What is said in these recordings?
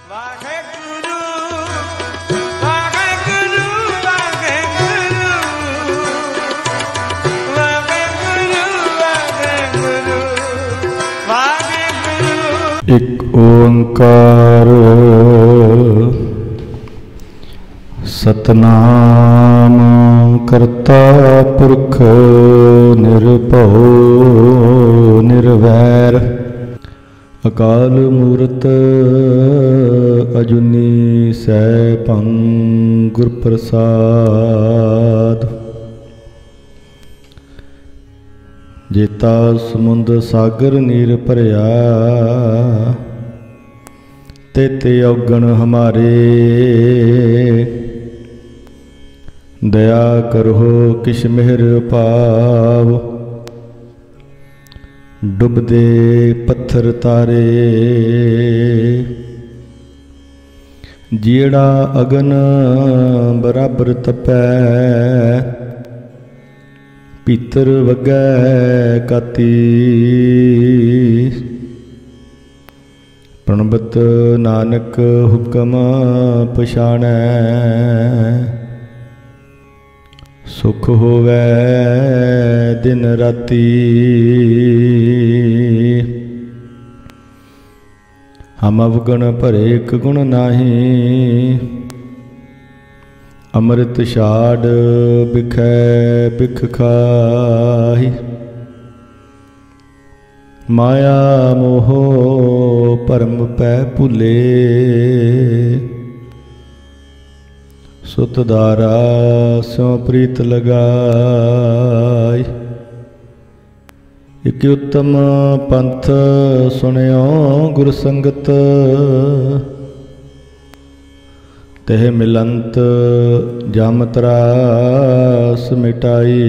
ਵਾਹਿਗੁਰੂ ਵਾਹਿਗੁਰੂ ਵਾਹਿਗੁਰੂ ਵਾਹਿਗੁਰੂ ਵਾਹਿਗੁਰੂ ਵਾਹਿਗੁਰੂ। ਇੱਕ ਓੰਕਾਰ ਸਤਨਾਮ ਕਰਤਾ ਪੁਰਖ ਨਿਰਭਉ ਨਿਰਵੈਰ ਅਕਾਲ ਮੂਰਤ ਅਜੂਨੀ ਸੈਭੰ ਗੁਰ ਪ੍ਰਸਾਦ। ਜੇਤਾ ਸਮੁੰਦ ਸਾਗਰ ਨੀਰ ਭਰਿਆ ਤੇਤੇ ਔਗਣ ਹਮਾਰੇ ਦਇਆ ਕਰੋ ਕਿਛ ਮਿਹਰ ਭਾਵ ਡੁੱਬਦੇ ਪੱਥਰ ਤਾਰੇ ਜਿਹੜਾ ਅਗਨ ਬਰਾਬਰ ਤਪੈ ਭੀਤਰ ਵਗੈ ਕਾਤੀ ਪ੍ਰਣਬਤ ਨਾਨਕ ਹੁਕਮ ਪਛਾਣੈ ਸੁਖ ਹੋਵੈ ਦਿਨ ਰਾਤੀ ਹਮ ਅਵਗਣ ਭਰੇ ਇਕ ਗੁਣ ਨਾਹੀ ਅੰਮ੍ਰਿਤ ਛਾੜ ਬਿਖੈ ਬਿਖ ਖਾਹੀ ਮਾਇਆ ਮੋਹ ਭਰਮ ਪੈ ਭੁਲੇ ਸੁਤ ਦਾਰਾ ਸਿਉ ਪ੍ਰੀਤ ਲਗਾਈ ਇਕ ਉੱਤਮ ਪੰਥ ਸੁਣਿਓ ਗੁਰ ਸੰਗਤ ਤਹਿ ਮਿਲੰਤ ਜਮ ਤਰਾਸ ਮਿਟਾਈ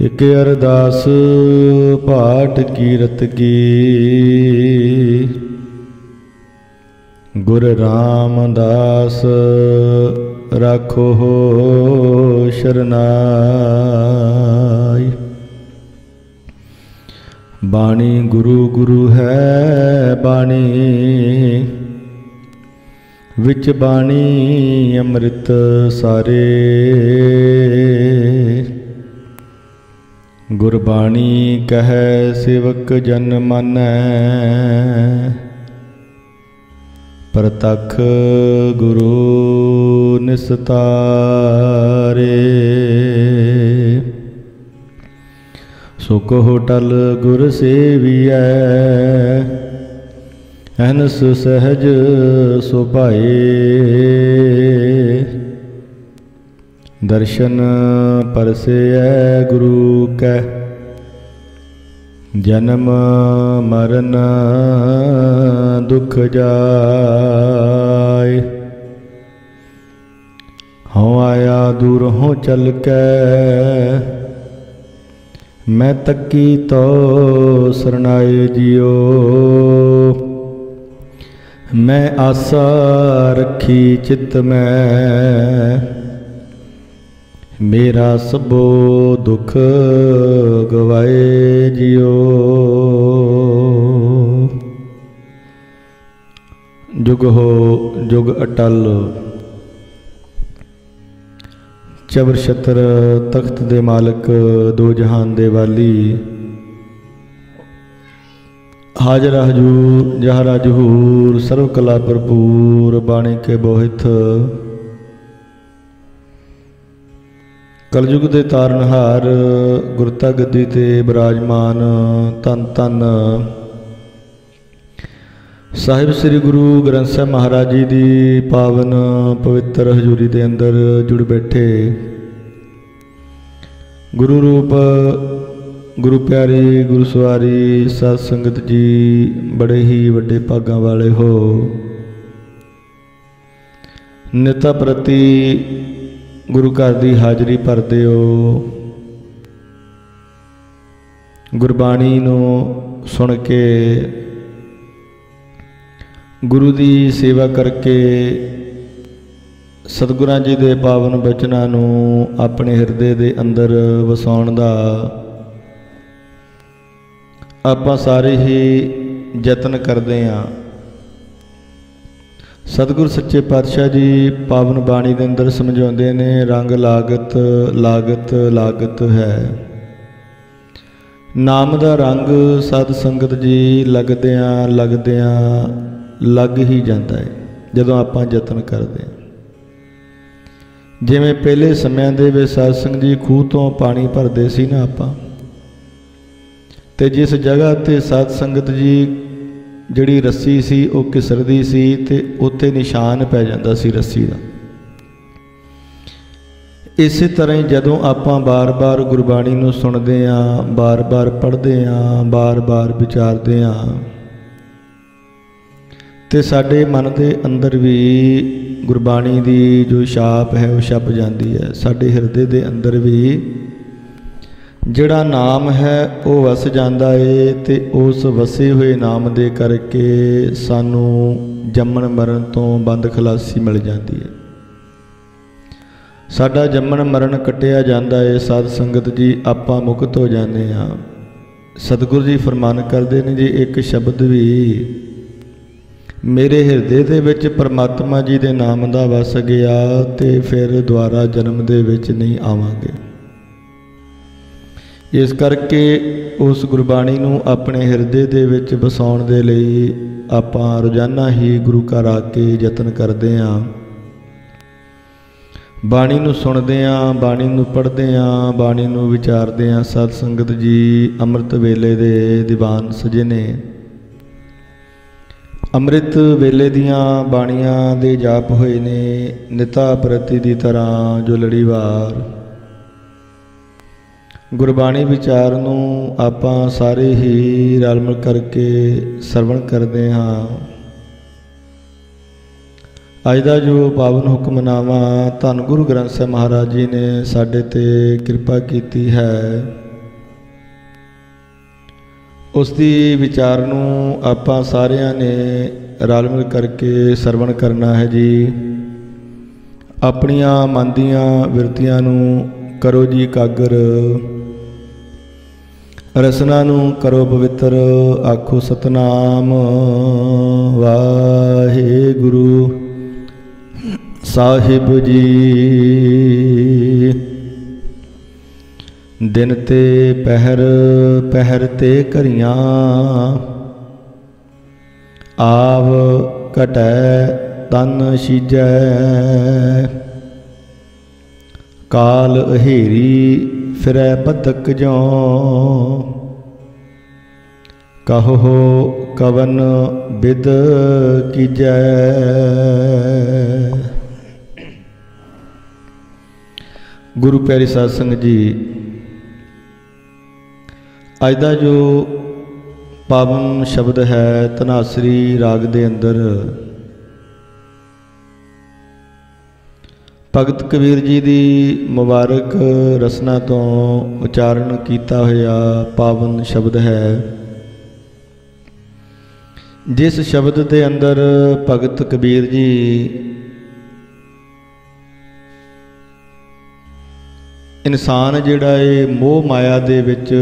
ਇਕ ਅਰਦਾਸ ਪਾਠ ਕੀਰਤ ਕੀ ਗੁਰ ਰਾਮਦਾਸ ਰਾਖੋ ਸ਼ਰਨਾਈ ਬਾਣੀ ਗੁਰੂ ਗੁਰੂ ਹੈ ਬਾਣੀ ਵਿੱਚ ਬਾਣੀ ਅੰਮ੍ਰਿਤ ਸਾਰੇ ਗੁਰਬਾਣੀ ਕਹੈ ਸੇਵਕ ਜਨ ਮਾਨੈ ਪ੍ਰਤੱਖ ਗੁਰੂ ਨਿਸਤਾਰੇ ਸੁਖ ਹੋਟਲ ਗੁਰ ਸੇਵੀਐ ਅਹਨਸ ਸਹਿਜ ਸੁਭਾਏ ਦਰਸ਼ਨ ਪਰਸੈ ਗੁਰੂ ਕੈ ਜਨਮ ਮਰਨ ਦੁਖ ਜਾਏ ਹਉ ਆਇਆ ਦੂਰੋਂ ਚਲ ਕੇ ਮੈਂ ਤੱਕੀ ਤੋ ਸਰਨਾਏ ਜਿਉ ਮੈਂ ਆਸਾ ਰੱਖੀ ਚਿਤ ਮੈਂ ਮੇਰਾ ਸਭੋ ਦੁਖ ਗਵਾਏ ਜਿਉ ਜੁਗ ਹੋ ਜੁਗ ਅਟਲ ਚਬਰ ਛਤਰ ਤਖਤ ਦੇ ਮਾਲਕ ਦੋ ਜਹਾਨ ਦੇ ਵਾਲੀ ਹਾਜ਼ਰ ਹਜੂਰ ਜਹਰਾ ਜਹੂਰ ਸਰਵ ਕਲਾ ਭਰਪੂਰ ਬਾਣੀ ਕੇ ਬੋਹਿਤ ਕਲਯੁਗ ਦੇ ਤਾਰਨਹਾਰ ਗੁਰਤਾ ਗੱਦੀ ਤੇ ਬਿਰਾਜਮਾਨ ਧੰਨ ਧੰਨ ਸਾਹਿਬ ਸ੍ਰੀ ਗੁਰੂ ਗ੍ਰੰਥ ਸਾਹਿਬ ਮਹਾਰਾਜ ਜੀ ਦੀ ਪਾਵਨ ਪਵਿੱਤਰ ਹਜ਼ੂਰੀ ਦੇ ਅੰਦਰ ਜੁੜ ਬੈਠੇ ਗੁਰੂ ਰੂਪ ਗੁਰੂ ਪਿਆਰੀ ਗੁਰੂ ਸਵਾਰੀ ਸਾਧ ਸੰਗਤ ਜੀ ਬੜੇ ਹੀ ਵੱਡੇ ਭਾਗਾਂ ਵਾਲੇ ਹੋ। ਨਿਤਾ ਪ੍ਰਤੀ ਗੁਰੂ ਘਰ ਦੀ ਹਾਜ਼ਰੀ ਭਰਦੇ ਹੋ, ਗੁਰਬਾਣੀ ਨੂੰ ਸੁਣ ਕੇ ਗੁਰੂ ਦੀ ਸੇਵਾ ਕਰਕੇ ਸਤਿਗੁਰਾਂ ਜੀ ਦੇ ਪਾਵਨ ਬਚਨਾਂ ਨੂੰ ਆਪਣੇ ਹਿਰਦੇ ਦੇ ਅੰਦਰ ਵਸਾਉਣ ਦਾ ਆਪਾਂ ਸਾਰੇ ਹੀ ਯਤਨ ਕਰਦੇ ਹਾਂ। ਸਤਿਗੁਰ ਸੱਚੇ ਪਾਤਸ਼ਾਹ ਜੀ ਪਾਵਨ ਬਾਣੀ ਦੇ ਅੰਦਰ ਸਮਝਾਉਂਦੇ ਨੇ, ਰੰਗ ਲਾਗਤ ਲਾਗਤ ਲਾਗਤ ਹੈ। ਨਾਮ ਦਾ ਰੰਗ ਸਤ ਸੰਗਤ ਜੀ ਲੱਗਦਿਆਂ ਲੱਗਦਿਆਂ ਲੱਗ ਹੀ ਜਾਂਦਾ ਹੈ ਜਦੋਂ ਆਪਾਂ ਯਤਨ ਕਰਦੇ ਹਾਂ। ਜਿਵੇਂ ਪਹਿਲੇ ਸਮਿਆਂ ਦੇ ਵਿੱਚ ਸਾਧ ਸੰਗਤ ਜੀ ਖੂਹ ਤੋਂ ਪਾਣੀ ਭਰਦੇ ਸੀ ਨਾ ਆਪਾਂ, ਤੇ ਜਿਸ ਜਗ੍ਹਾ ਤੇ ਸਾਧ ਸੰਗਤ ਜੀ ਜਿਹੜੀ ਰੱਸੀ ਸੀ ਉਹ ਘਿਸਰਦੀ ਸੀ ਤੇ ਉੱਥੇ ਨਿਸ਼ਾਨ ਪੈ ਜਾਂਦਾ ਸੀ ਰੱਸੀ ਦਾ। ਇਸੇ ਤਰ੍ਹਾਂ ਹੀ ਜਦੋਂ ਆਪਾਂ ਬਾਰ-ਬਾਰ ਗੁਰਬਾਣੀ ਨੂੰ ਸੁਣਦੇ ਹਾਂ, ਬਾਰ-ਬਾਰ ਪੜ੍ਹਦੇ ਹਾਂ, ਬਾਰ-ਬਾਰ ਵਿਚਾਰਦੇ ਹਾਂ, ਤੇ ਸਾਡੇ ਮਨ ਦੇ ਅੰਦਰ ਵੀ ਗੁਰਬਾਣੀ ਦੀ ਜੋ ਛਾਪ ਹੈ ਉਹ ਛਪ ਜਾਂਦੀ ਹੈ। ਸਾਡੇ ਹਿਰਦੇ ਦੇ ਅੰਦਰ ਵੀ ਜਿਹੜਾ ਨਾਮ ਹੈ ਉਹ ਵਸ ਜਾਂਦਾ ਏ, ਤੇ ਉਸ ਵਸੇ ਹੋਏ ਨਾਮ ਦੇ ਕਰਕੇ ਸਾਨੂੰ ਜੰਮਣ ਮਰਨ ਤੋਂ ਬੰਦ ਖਲਾਸੀ ਮਿਲ ਜਾਂਦੀ ਹੈ। ਸਾਡਾ ਜੰਮਣ ਮਰਨ ਕੱਟਿਆ ਜਾਂਦਾ ਏ। ਸਾਧ ਸੰਗਤ ਜੀ ਆਪਾਂ ਮੁਕਤ ਹੋ ਜਾਂਦੇ ਹਾਂ। ਸਤਿਗੁਰੂ ਜੀ ਫਰਮਾਨ ਕਰਦੇ ਨੇ, ਜੇ ਇੱਕ ਸ਼ਬਦ ਵੀ ਮੇਰੇ ਹਿਰਦੇ ਦੇ ਵਿੱਚ ਪਰਮਾਤਮਾ ਜੀ ਦੇ ਨਾਮ ਦਾ ਵਸ ਗਿਆ ਤੇ ਫਿਰ ਦੁਬਾਰਾ ਜਨਮ ਦੇ ਵਿੱਚ ਨਹੀਂ ਆਵਾਂਗੇ। ਇਸ ਕਰਕੇ ਉਸ ਗੁਰਬਾਣੀ ਨੂੰ ਆਪਣੇ ਹਿਰਦੇ ਦੇ ਵਿੱਚ ਵਸਾਉਣ ਦੇ ਲਈ ਆਪਾਂ ਰੋਜ਼ਾਨਾ ਹੀ ਗੁਰੂ ਘਰ ਆ ਕੇ ਯਤਨ ਕਰਦੇ ਹਾਂ। ਬਾਣੀ ਨੂੰ ਸੁਣਦੇ ਹਾਂ, ਬਾਣੀ ਨੂੰ ਪੜ੍ਹਦੇ ਹਾਂ, ਬਾਣੀ ਨੂੰ ਵਿਚਾਰਦੇ ਹਾਂ। ਸਤ ਸੰਗਤ ਜੀ ਅੰਮ੍ਰਿਤ ਵੇਲੇ ਦੇ ਦੀਵਾਨ ਸਜੇ ਨੇ। ਅੰਮ੍ਰਿਤ ਵੇਲੇ ਦੀਆਂ ਬਾਣੀਆਂ ਦੇ ਜਾਪ ਹੋਏ ਨੇ ਨਿਤਾ ਪ੍ਰਤੀ ਦੀ ਤਰ੍ਹਾਂ ਜੋ ਲੜੀਵਾਰ। ਗੁਰਬਾਣੀ ਵਿਚਾਰ ਨੂੰ ਆਪਾਂ ਸਾਰੇ ਹੀ ਰਲ ਮਿਲ ਕਰਕੇ ਸਰਵਣ ਕਰਦੇ ਹਾਂ। ਅੱਜ ਦਾ ਜੋ ਪਾਵਨ ਹੁਕਮਨਾਮਾ ਧੰਨ ਗੁਰੂ ਗ੍ਰੰਥ ਸਾਹਿਬ ਮਹਾਰਾਜ ਜੀ ਨੇ ਸਾਡੇ ਤੇ ਕਿਰਪਾ ਕੀਤੀ ਹੈ, ਉਸ ਦੀ ਵਿਚਾਰ ਨੂੰ ਆਪਾਂ ਸਾਰਿਆਂ ਨੇ ਰਲ ਮਿਲ ਕਰਕੇ ਸਰਵਣ ਕਰਨਾ ਹੈ ਜੀ। ਆਪਣੀਆਂ ਮਨ ਦੀਆਂ ਬਿਰਤੀਆਂ ਨੂੰ ਕਰੋ ਜੀ ਇਕਾਗਰ, ਰਸਨਾ ਨੂੰ ਕਰੋ ਪਵਿੱਤਰ। ਆਖੋ ਸਤਨਾਮ ਵਾਹਿਗੁਰੂ ਸਾਹਿਬ ਜੀ। ਦਿਨ ਤੇ ਪਹਿਰ ਪਹਿਰ ਤੇ ਘਰੀਆਂ, ਆਵ ਘਟੈ ਤਨ ਸੀਜੈ। ਕਾਲ ਅਹੇਰੀ ਫਿਰੈ ਬਦਕ ਜਿਉ, ਕਹੋ ਕਵਨ ਬਿਦ ਕੀਜੈ। ਗੁਰੂ ਪਿਆਰੀ ਸਾਧ ਸੰਗਤ ਜੀ, ਅੱਜ ਦਾ ਜੋ ਪਾਵਨ ਸ਼ਬਦ ਹੈ ਧਨਾਸਰੀ ਰਾਗ ਦੇ ਅੰਦਰ ਭਗਤ ਕਬੀਰ ਜੀ ਦੀ ਮੁਬਾਰਕ ਰਸਨਾ ਤੋਂ ਉਚਾਰਨ ਕੀਤਾ ਹੋਇਆ ਪਾਵਨ ਸ਼ਬਦ ਹੈ। ਜਿਸ ਸ਼ਬਦ ਦੇ ਅੰਦਰ ਭਗਤ ਕਬੀਰ ਜੀ ਇਨਸਾਨ ਜਿਹੜਾ ਇਹ ਮੋਹ ਮਾਇਆ ਦੇ ਵਿੱਚ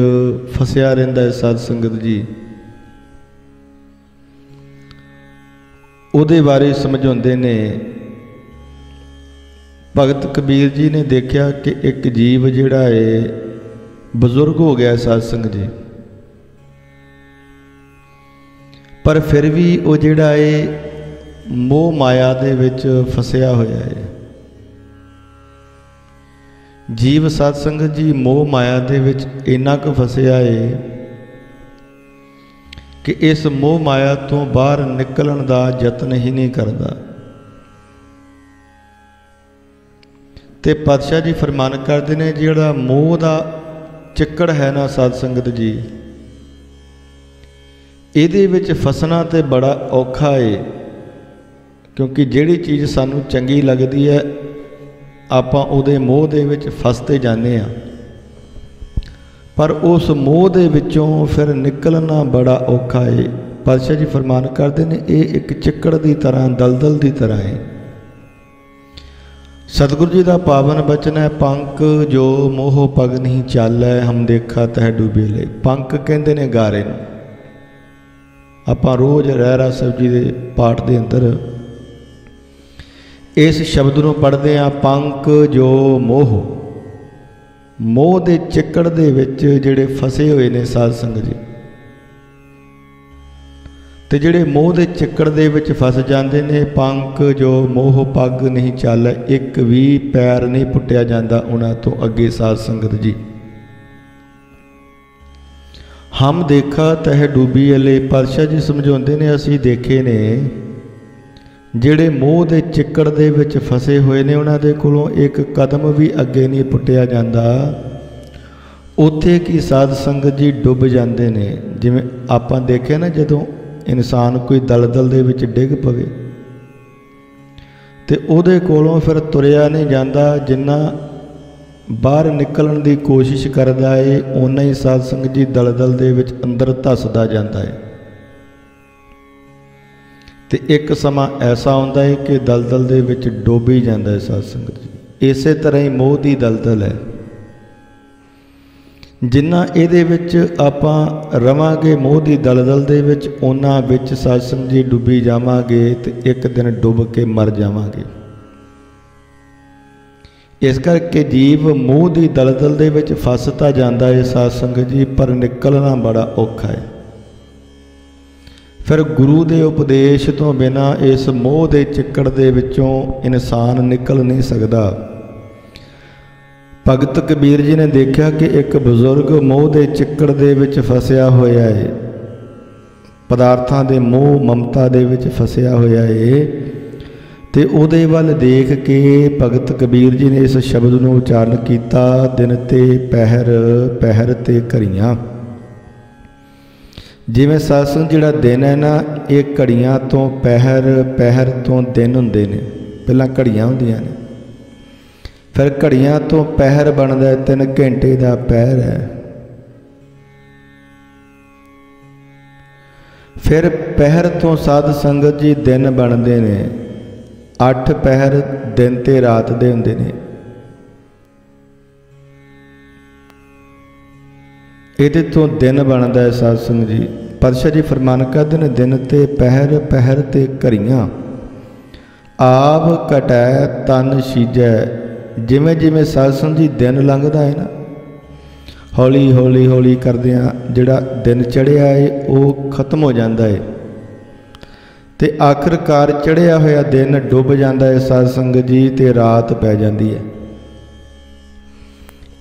ਫਸਿਆ ਰਹਿੰਦਾ ਹੈ, ਸਾਧ ਸੰਗਤ ਜੀ ਉਹਦੇ ਬਾਰੇ ਸਮਝਾਉਂਦੇ ਨੇ। ਭਗਤ ਕਬੀਰ ਜੀ ਨੇ ਦੇਖਿਆ ਕਿ ਇੱਕ ਜੀਵ ਜਿਹੜਾ ਹੈ ਬਜ਼ੁਰਗ ਹੋ ਗਿਆ ਸਾਧ ਸੰਗਤ ਜੀ, ਪਰ ਫਿਰ ਵੀ ਉਹ ਜਿਹੜਾ ਹੈ ਮੋਹ ਮਾਇਆ ਦੇ ਵਿੱਚ ਫਸਿਆ ਹੋਇਆ ਹੈ। ਜੀਵ ਸਾਧ ਸੰਗਤ ਜੀ ਮੋਹ ਮਾਇਆ ਦੇ ਵਿੱਚ ਇੰਨਾ ਕੁ ਫਸਿਆ ਹੈ ਕਿ ਇਸ ਮੋਹ ਮਾਇਆ ਤੋਂ ਬਾਹਰ ਨਿਕਲਣ ਦਾ ਯਤਨ ਹੀ ਨਹੀਂ ਕਰਦਾ। ਤੇ ਪਾਤਸ਼ਾਹ ਜੀ ਫਰਮਾਨ ਕਰਦੇ ਨੇ, ਜਿਹੜਾ ਮੋਹ ਦਾ ਚਿੱਕੜ ਹੈ ਨਾ ਸਾਧ ਸੰਗਤ ਜੀ, ਇਹਦੇ ਵਿੱਚ ਫਸਣਾ ਤੇ ਬੜਾ ਔਖਾ ਹੈ। ਕਿਉਂਕਿ ਜਿਹੜੀ ਚੀਜ਼ ਸਾਨੂੰ ਚੰਗੀ ਲੱਗਦੀ ਹੈ ਆਪਾਂ ਉਹਦੇ ਮੋਹ ਦੇ ਵਿੱਚ ਫਸਦੇ ਜਾਂਦੇ ਹਾਂ, ਪਰ ਉਸ ਮੋਹ ਦੇ ਵਿੱਚੋਂ ਫਿਰ ਨਿਕਲਣਾ ਬੜਾ ਔਖਾ ਹੈ। ਪਾਤਸ਼ਾਹ ਜੀ ਫਰਮਾਨ ਕਰਦੇ ਨੇ, ਇਹ ਇੱਕ ਚਿੱਕੜ ਦੀ ਤਰ੍ਹਾਂ ਦਲਦਲ ਦੀ ਤਰ੍ਹਾਂ ਹੈ। ਸਤਿਗੁਰੂ ਜੀ ਦਾ ਪਾਵਨ ਬਚਨ ਹੈ, ਪੰਕ ਜੋ ਮੋਹ ਪਗ ਨਹੀਂ ਚਾਲੈ, ਹਮ ਦੇਖਾ ਤਹਿ ਡੂਬੇ ਲੈ। ਪੰਕ ਕਹਿੰਦੇ ਨੇ ਗਾਰੇ ਨੂੰ। ਆਪਾਂ ਰੋਜ਼ ਰਹਿਰਾਸ ਸਾਹਿਬ ਜੀ ਦੇ ਪਾਠ ਦੇ ਅੰਦਰ ਇਸ ਸ਼ਬਦ ਨੂੰ ਪੜ੍ਹਦੇ ਹਾਂ, ਪੰਕ ਜੋ ਮੋਹ। ਮੋਹ ਦੇ ਚਿੱਕੜ ਦੇ ਵਿੱਚ ਜਿਹੜੇ ਫਸੇ ਹੋਏ ਨੇ ਸਾਧ ਸੰਗਤ ਜੀ, ਤੇ ਜਿਹੜੇ ਮੋਹ ਦੇ ਚਿੱਕੜ ਦੇ ਵਿੱਚ ਫਸ ਜਾਂਦੇ ਨੇ, ਪੰਕ ਜੋ ਮੋਹ ਪੱਗ ਨਹੀਂ ਚੱਲ, ਇੱਕ ਵੀ ਪੈਰ ਨਹੀਂ ਪੁੱਟਿਆ ਜਾਂਦਾ ਉਹਨਾਂ ਤੋਂ ਅੱਗੇ ਸਾਧ ਸੰਗਤ ਜੀ। ਹਮ ਦੇਖਾ ਤਹਿ ਡੂਬੀ ਅਲੇ, ਪਾਤਸ਼ਾਹ ਜੀ ਸਮਝਾਉਂਦੇ ਨੇ, ਅਸੀਂ ਦੇਖੇ ਨੇ ਜਿਹੜੇ ਮੋਹ ਦੇ ਚਿੱਕੜ ਦੇ ਵਿੱਚ ਫਸੇ ਹੋਏ ਨੇ, ਉਹਨਾਂ ਦੇ ਕੋਲੋਂ ਇੱਕ ਕਦਮ ਵੀ ਅੱਗੇ ਨਹੀਂ ਪੁੱਟਿਆ ਜਾਂਦਾ। ਉੱਥੇ ਕੀ ਸਾਧ ਸੰਗਤ ਜੀ ਡੁੱਬ ਜਾਂਦੇ ਨੇ। ਜਿਵੇਂ ਆਪਾਂ ਦੇਖਿਆ ਨਾ, ਜਦੋਂ ਇਨਸਾਨ ਕੋਈ ਦਲਦਲ ਦੇ ਵਿੱਚ ਡਿੱਗ ਪਵੇ ਤੇ ਉਹਦੇ ਕੋਲੋਂ ਫਿਰ ਤੁਰਿਆ ਨਹੀਂ ਜਾਂਦਾ। ਜਿੰਨਾ ਬਾਹਰ ਨਿਕਲਣ ਦੀ ਕੋਸ਼ਿਸ਼ ਕਰਦਾ ਏ, ਓਨਾ ਹੀ ਸਾਧ ਸੰਗਤ ਜੀ ਦਲਦਲ ਦੇ ਵਿੱਚ ਅੰਦਰ ਧੱਸਦਾ ਜਾਂਦਾ ਹੈ। ਤੇ ਇੱਕ ਸਮਾਂ ਐਸਾ ਆਉਂਦਾ ਹੈ ਕਿ ਦਲਦਲ ਦੇ ਵਿੱਚ ਡੁੱਬ ਹੀ ਜਾਂਦਾ ਹੈ ਸਾਧ ਸੰਗਤ ਜੀ। ਇਸੇ ਤਰ੍ਹਾਂ ਹੀ ਮੋਹ ਦੀ ਦਲਦਲ ਹੈ। ਜਿੰਨਾ ਇਹਦੇ ਵਿੱਚ ਆਪਾਂ ਰਵਾਂਗੇ ਮੋਹ ਦੀ ਦਲਦਲ ਦੇ ਵਿੱਚ, ਉਹਨਾਂ ਵਿੱਚ ਸਾਧ ਸੰਗਤ ਜੀ ਡੁੱਬੀ ਜਾਵਾਂਗੇ ਤੇ ਇੱਕ ਦਿਨ ਡੁੱਬ ਕੇ ਮਰ ਜਾਵਾਂਗੇ। ਇਸ ਕਰਕੇ ਜੀਵ ਮੋਹ ਦੀ ਦਲਦਲ ਦੇ ਵਿੱਚ ਫਸ ਤਾਂ ਜਾਂਦਾ ਹੈ ਸਾਧ ਸੰਗਤ ਜੀ, ਪਰ ਨਿਕਲਣਾ ਬੜਾ ਔਖਾ ਹੈ। ਫਿਰ ਗੁਰੂ ਦੇ ਉਪਦੇਸ਼ ਤੋਂ ਬਿਨਾਂ ਇਸ ਮੋਹ ਦੇ ਚਿੱਕੜ ਦੇ ਵਿੱਚੋਂ ਇਨਸਾਨ ਨਿਕਲ ਨਹੀਂ ਸਕਦਾ। ਭਗਤ ਕਬੀਰ ਜੀ ਨੇ ਦੇਖਿਆ ਕਿ ਇੱਕ ਬਜ਼ੁਰਗ ਮੋਹ ਦੇ ਚਿੱਕੜ ਦੇ ਵਿੱਚ ਫਸਿਆ ਹੋਇਆ ਹੈ, ਪਦਾਰਥਾਂ ਦੇ ਮੋਹ ਮਮਤਾ ਦੇ ਵਿੱਚ ਫਸਿਆ ਹੋਇਆ ਹੈ। ਤੇ ਉਹਦੇ ਵੱਲ ਦੇਖ ਕੇ ਭਗਤ ਕਬੀਰ ਜੀ ਨੇ ਇਸ ਸ਼ਬਦ ਨੂੰ ਉਚਾਰਨ ਕੀਤਾ, ਦਿਨ ਤੇ ਪਹਿਰ, ਪਹਿਰ ਤੇ ਘੜੀਆਂ। ਜਿਵੇਂ ਸਾਧ ਸੰਗਤ ਜਿਹੜਾ ਦਿਨ ਹੈ ਨਾ, ਇਹ ਘੜੀਆਂ ਤੋਂ ਪਹਿਰ, ਪਹਿਰ ਤੋਂ ਦਿਨ ਹੁੰਦੇ ਨੇ। ਪਹਿਲਾਂ ਘੜੀਆਂ ਹੁੰਦੀਆਂ ਨੇ, ਫਿਰ ਘੜੀਆਂ ਤੋਂ ਪਹਿਰ ਬਣਦਾ ਹੈ, 3 ਘੰਟੇ ਦਾ ਪਹਿਰ ਹੈ। ਫਿਰ ਪਹਿਰ ਤੋਂ ਸਾਧ ਸੰਗਤ ਜੀ ਦਿਨ ਬਣਦੇ ਨੇ। 8 ਪਹਿਰ ਦਿਨ ਤੇ ਰਾਤ ਦੇ ਹੁੰਦੇ ਨੇ। ਇਹਦੇ ਤੋਂ ਦਿਨ ਬਣਦਾ ਹੈ ਸਾਧ ਸੰਗਤ ਜੀ। ਪਾਤਸ਼ਾਹ ਜੀ ਫਰਮਾਨ ਕਰਦੇ ਨੇ, ਦਿਨ ਤੇ ਪਹਿਰ, ਪਹਿਰ ਤੇ ਘੜੀਆਂ, ਆਪ ਘਟੈ ਤਨ ਸੀਜੈ। ਜਿਵੇਂ ਜਿਵੇਂ ਸਾਧ ਸੰਗਤ ਜੀ ਦਿਨ ਲੰਘਦਾ ਹੈ ਨਾ, ਹੌਲੀ ਹੌਲੀ ਹੌਲੀ ਕਰਦਿਆਂ ਜਿਹੜਾ ਦਿਨ ਚੜ੍ਹਿਆ ਹੈ ਉਹ ਖਤਮ ਹੋ ਜਾਂਦਾ ਹੈ, ਤੇ ਆਖਰਕਾਰ ਚੜ੍ਹਿਆ ਹੋਇਆ ਦਿਨ ਡੁੱਬ ਜਾਂਦਾ ਹੈ ਸਾਧ ਸੰਗਤ ਜੀ, ਤੇ ਰਾਤ ਪੈ ਜਾਂਦੀ ਹੈ।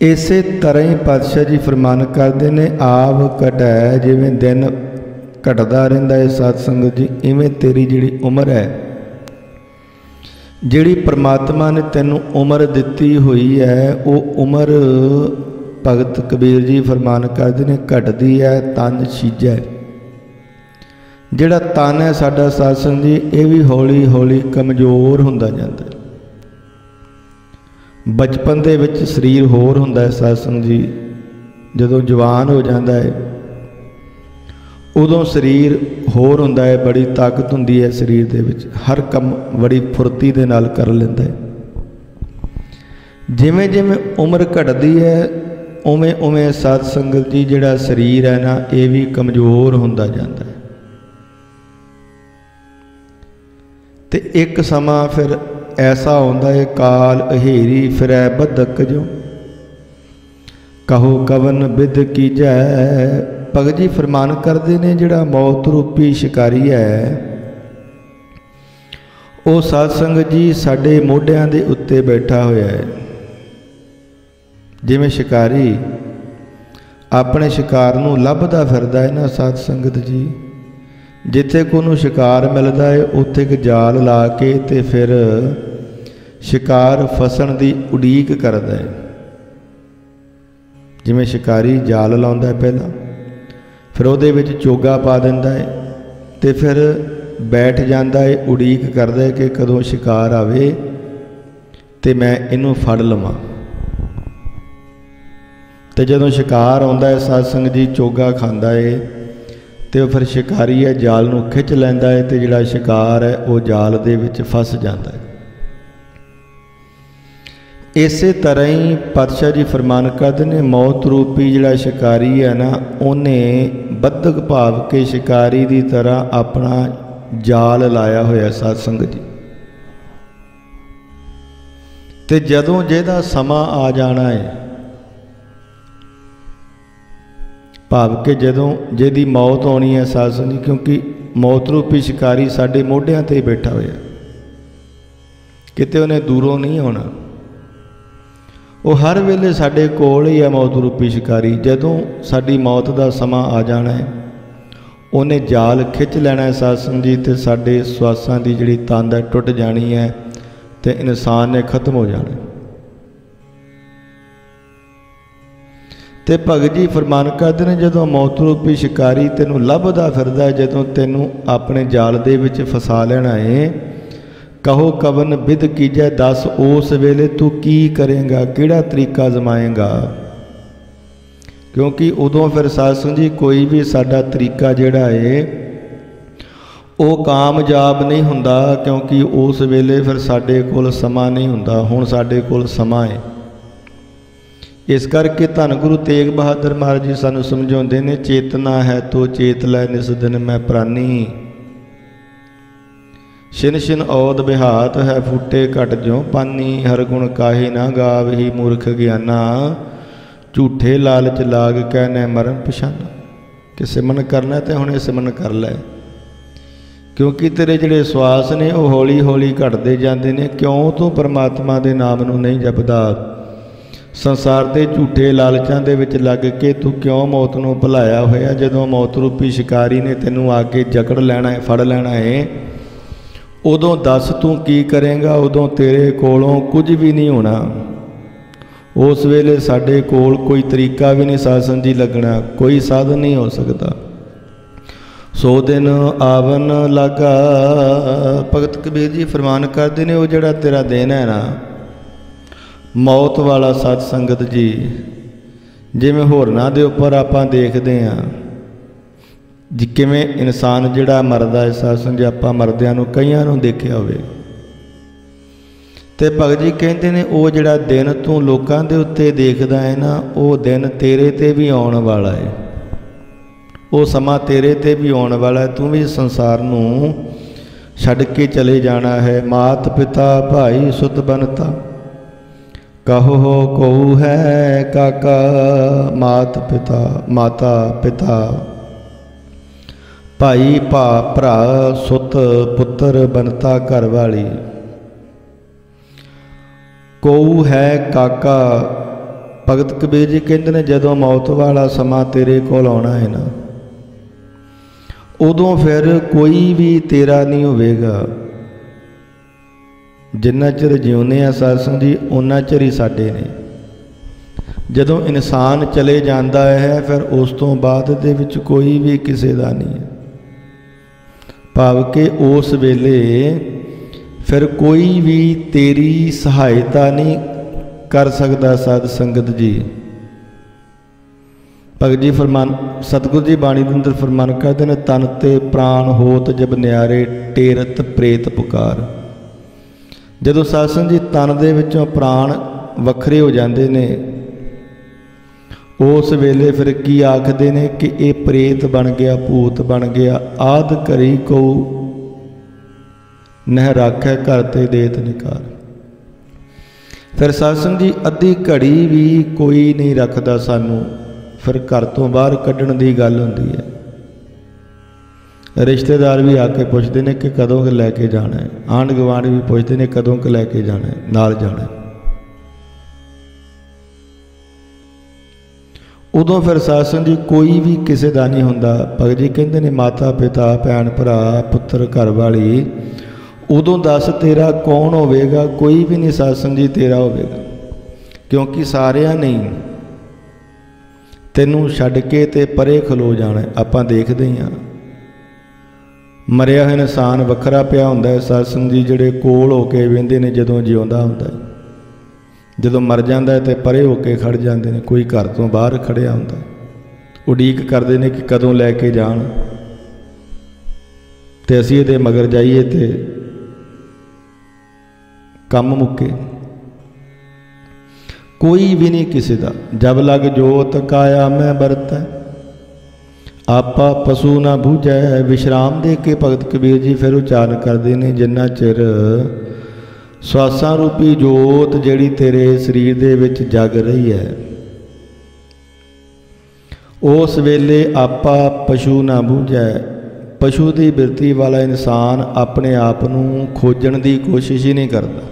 ਇਸੇ ਤਰ੍ਹਾਂ ਹੀ ਪਾਤਸ਼ਾਹ ਜੀ ਫਰਮਾਨ ਕਰਦੇ ਨੇ, ਆਪ ਘਟੈ, ਜਿਵੇਂ ਦਿਨ ਘਟਦਾ ਰਹਿੰਦਾ ਹੈ ਸਾਧ ਸੰਗਤ ਜੀ, ਇਵੇਂ ਤੇਰੀ ਜਿਹੜੀ ਉਮਰ ਹੈ, ਜਿਹੜੀ ਪ੍ਰਮਾਤਮਾ ਨੇ ਤੈਨੂੰ ਉਮਰ ਦਿੱਤੀ ਹੋਈ ਹੈ, ਉਹ ਉਮਰ ਭਗਤ ਕਬੀਰ ਜੀ ਫਰਮਾਨ ਕਰਦੇ ਨੇ ਘਟਦੀ ਹੈ, ਤਨ ਸੀਜੈ। ਜਿਹੜਾ ਤਨ ਹੈ ਸਾਡਾ ਸਾਧ ਸੰਗਤ ਜੀ, ਇਹ ਵੀ ਹੌਲੀ ਹੌਲੀ ਕਮਜ਼ੋਰ ਹੁੰਦਾ ਜਾਂਦਾ ਹੈ। ਬਚਪਨ ਦੇ ਵਿੱਚ ਸਰੀਰ ਹੋਰ ਹੁੰਦਾ ਹੈ ਸਾਧ ਸੰਗਤ ਜੀ, ਜਦੋਂ ਜਵਾਨ ਹੋ ਜਾਂਦਾ ਹੈ ਉਦੋਂ ਸਰੀਰ ਹੋਰ ਹੁੰਦਾ ਹੈ, ਬੜੀ ਤਾਕਤ ਹੁੰਦੀ ਹੈ ਸਰੀਰ ਦੇ ਵਿੱਚ, ਹਰ ਕੰਮ ਬੜੀ ਫੁਰਤੀ ਦੇ ਨਾਲ ਕਰ ਲੈਂਦਾ ਹੈ। ਜਿਵੇਂ ਜਿਵੇਂ ਉਮਰ ਘਟਦੀ ਹੈ ਉਵੇਂ ਉਵੇਂ ਸਾਧ ਸੰਗਤ ਜੀ ਜਿਹੜਾ ਸਰੀਰ ਹੈ ਨਾ, ਇਹ ਵੀ ਕਮਜ਼ੋਰ ਹੁੰਦਾ ਜਾਂਦਾ ਹੈ। ਤੇ ਇੱਕ ਸਮਾਂ ਫਿਰ ਐਸਾ ਆਉਂਦਾ ਹੈ, ਕਾਲ ਅਹੇਰੀ ਫਿਰੈ ਬੱਧਕ ਜੋ, ਕਹੋ ਕਵਨ ਬਿਧ ਕੀਜੈ। ਭਗਤ ਜੀ ਫਰਮਾਨ ਕਰਦੇ ਨੇ, ਜਿਹੜਾ ਮੌਤ ਰੂਪੀ ਸ਼ਿਕਾਰੀ ਹੈ, ਉਹ ਸਾਧ ਸੰਗਤ ਜੀ ਸਾਡੇ ਮੋਢਿਆਂ ਦੇ ਉੱਤੇ ਬੈਠਾ ਹੋਇਆ ਹੈ। ਜਿਵੇਂ ਸ਼ਿਕਾਰੀ ਆਪਣੇ ਸ਼ਿਕਾਰ ਨੂੰ ਲੱਭਦਾ ਫਿਰਦਾ ਹੈ ਨਾ ਸਾਧ ਸੰਗਤ ਜੀ, ਜਿੱਥੇ ਕੋ ਨੂੰ ਸ਼ਿਕਾਰ ਮਿਲਦਾ ਹੈ ਉੱਥੇ ਇੱਕ ਜਾਲ ਲਾ ਕੇ ਤੇ ਫਿਰ ਸ਼ਿਕਾਰ ਫਸਣ ਦੀ ਉਡੀਕ ਕਰਦਾ ਹੈ। ਜਿਵੇਂ ਸ਼ਿਕਾਰੀ ਜਾਲ ਲਾਉਂਦਾ ਹੈ ਪਹਿਲਾਂ, ਫਿਰ ਉਹਦੇ ਵਿੱਚ ਚੋਗਾ ਪਾ ਦਿੰਦਾ ਹੈ ਤੇ ਫਿਰ ਬੈਠ ਜਾਂਦਾ ਹੈ, ਉਡੀਕ ਕਰਦਾ ਹੈ ਕਿ ਕਦੋਂ ਸ਼ਿਕਾਰ ਆਵੇ ਤੇ ਮੈਂ ਇਹਨੂੰ ਫੜ ਲਵਾਂ। ਤੇ ਜਦੋਂ ਸ਼ਿਕਾਰ ਆਉਂਦਾ ਹੈ ਸਾਧ ਸੰਗਤ ਜੀ, ਚੋਗਾ ਖਾਂਦਾ ਹੈ ਤੇ ਫਿਰ ਸ਼ਿਕਾਰੀ ਹੈ ਜਾਲ ਨੂੰ ਖਿੱਚ ਲੈਂਦਾ ਹੈ ਤੇ ਜਿਹੜਾ ਸ਼ਿਕਾਰ ਹੈ ਉਹ ਜਾਲ ਦੇ ਵਿੱਚ ਫਸ ਜਾਂਦਾ ਹੈ। इसे तरह ही पातशाह जी फरमान करते हैं, मौत रूपी जिहड़ा शिकारी है ना, उन्हें बद्धक भाव के शिकारी की तरह अपना जाल लाया होया साध संगत जी। ते जदों जिहदा समा आ जाना है, भाव के जदों जिहदी मौत आनी है साध संगत जी, क्योंकि मौत रूपी शिकारी साडे मोढियां ते बैठा होया, किते उन्हें दूरों नहीं आना, वो हर वेले साडे कोल ही है मौत रूपी शिकारी। जदों साडी मौत का समा आ जाना है, उन्हें जाल खिंच लेना है साध संगत जी, ते साडे स्वासां की जिहड़ी तंद है टुट जानी है, ते इंसान ने खत्म हो जाना। ते भगत जी फरमान करते हैं, जदों मौत रूपी शिकारी तैनूं लभदा फिरदा है, जदों तैनूं अपने जाल दे विच फसा लेना है, कहो कवन विध कीजै दस, उस वेले तू की करेंगा, किहड़ा तरीका जमाएगा। क्योंकि उदों फिर साध संगत जी कोई भी साडा तरीका जिहड़ा है वो कामयाब नहीं हुंदा, क्योंकि उस वेले फिर साडे कोल समा नहीं हुंदा। हुण साडे कोल समा है, इस करके धन गुरु तेग बहादुर महाराज जी सानूं समझाउंदे ने, चेतना है तो चेत लै निस दिन मैं प्राणी, छिन छिन औद बिहात है फूटे घट ज्यों पानी, हर गुण काहे ना गावही मूर्ख ज्ञाना, झूठे लालच लाग कै नै मरण पछाना। कि सिमरन करना तो हुणे सिमरन कर लै, क्योंकि तेरे जिहड़े स्वास ने वो हौली हौली घटते जाते हैं। क्यों तू परमात्मा के नाम नूं नहीं जपदा, संसार के झूठे लालचां दे विच लग के तू क्यों मौत नूं भुलाया होया। जदों मौत रूपी शिकारी ने तैनूं आके जकड़ लेना है, फड़ लेना है, उदों दस तू की करेंगा। उदों तेरे कोलों कुछ भी नहीं होना। उस वेले साडे कोल कोई तरीका भी नहीं साध संगत जी लगना, कोई साधन नहीं हो सकता। सो दिन आवन लागा, भगत कबीर जी फरमान करते हैं, वो जिहड़ा तेरा दिन है ना मौत वाला साध संगत जी, जिवें होरनां दे उपर आपां देखदे हां जी किवें इंसान जिहड़ा मरदा है, साध संगत जी आपां मरदिआं नूं कईआं नूं देखिआ होवे। ते भगत जी कहते हैं, वो जिहड़ा दिन तू लोकां दे उत्ते देखदा है ना, वो दिन तेरे ते भी आउण वाला है, वो समा तेरे ते भी आउण वाला है। तू भी संसार नूं छड्ड के चले जाना है। मात पिता भाई सुत बनता, कहो हो कोऊ है काका, मात पिता माता पिता भाई भा भरा सुत पुत्र बनता घर वाली। कोऊ है काका, भगत कबीर जी कहते हैं, जदों मौत वाला समा तेरे कोल आउणा है ना, उदों फिर कोई भी तेरा नहीं होवेगा। जिन्ना चिर जिउंदे आ साध संगत जी, उन्ना चिर ही साडे ने। जदों इंसान चले जाता है, फिर उस तो बाद दे विच कोई भी किसी का नहीं है। भाव के उस वेले फिर कोई भी तेरी सहायता नहीं कर सकता साध संगत जी। भगत जी फरमान सतगुरु जी बाणी दे अंदर फरमान करते हैं, तन ते प्राण होत जब न्यारे, टेरत प्रेत पुकार। जदों साध संगत जी तन दे विचों प्राण वखरे हो जाते हैं, उस वेले फिर की आखते ने कि ये प्रेत बन गया, भूत बन गया। आद करी को नह राखै घर ते देत निकार। फिर साध संगत जी अद्धी घड़ी भी कोई नहीं रखता सानू, फिर घर तो बाहर कढ़ण की गल हुंदी है। रिश्तेदार भी आके पुछते हैं कि कदों लैके जाना है, आंढ गवांढ भी पुछते हैं कदों लैके जाना है, नाल जाना है। उदों फिर साध संगत जी कोई भी किसी का नहीं हुंदा। भगत जी कहते हैं, माता पिता भैन भरा पुत्र घर वाली, उदों दस तेरा कौन होवेगा? कोई भी नहीं साध संगत जी तेरा होवेगा, क्योंकि सारियां नहीं तैनूं छड्ड के ते परे खलो जाना। आपां देखदे ही हां, मरिया होया इंसान वखरा पिया हुंदा है साध संगत जी, जिहड़े कोल हो के वेंदे ने जदों जिउंदा हुंदा है, जदों मर जांदा है ते परे हो के खड़ जांदे ने। कोई घर तो बाहर खड़िया हुंदा, उड़ीक करदे ने कि कदों लैके जाण ते असीं इहदे मगर जाइए ते काम मुक्के। कोई भी नहीं किसी का। जब लग जोत काया मैं बरतै, आपा पशु ना बूझै। विश्राम दे के भगत कबीर जी फिर उच्चारण करते हैं, जिन्ना चिर श्वासां रूपी जोत जिहड़ी तेरे शरीर दे विच जग रही है, उस वेले आपा पशु ना बूझै। पशु की बिरती वाला इंसान अपने आप नूं खोजण की कोशिश ही नहीं करता,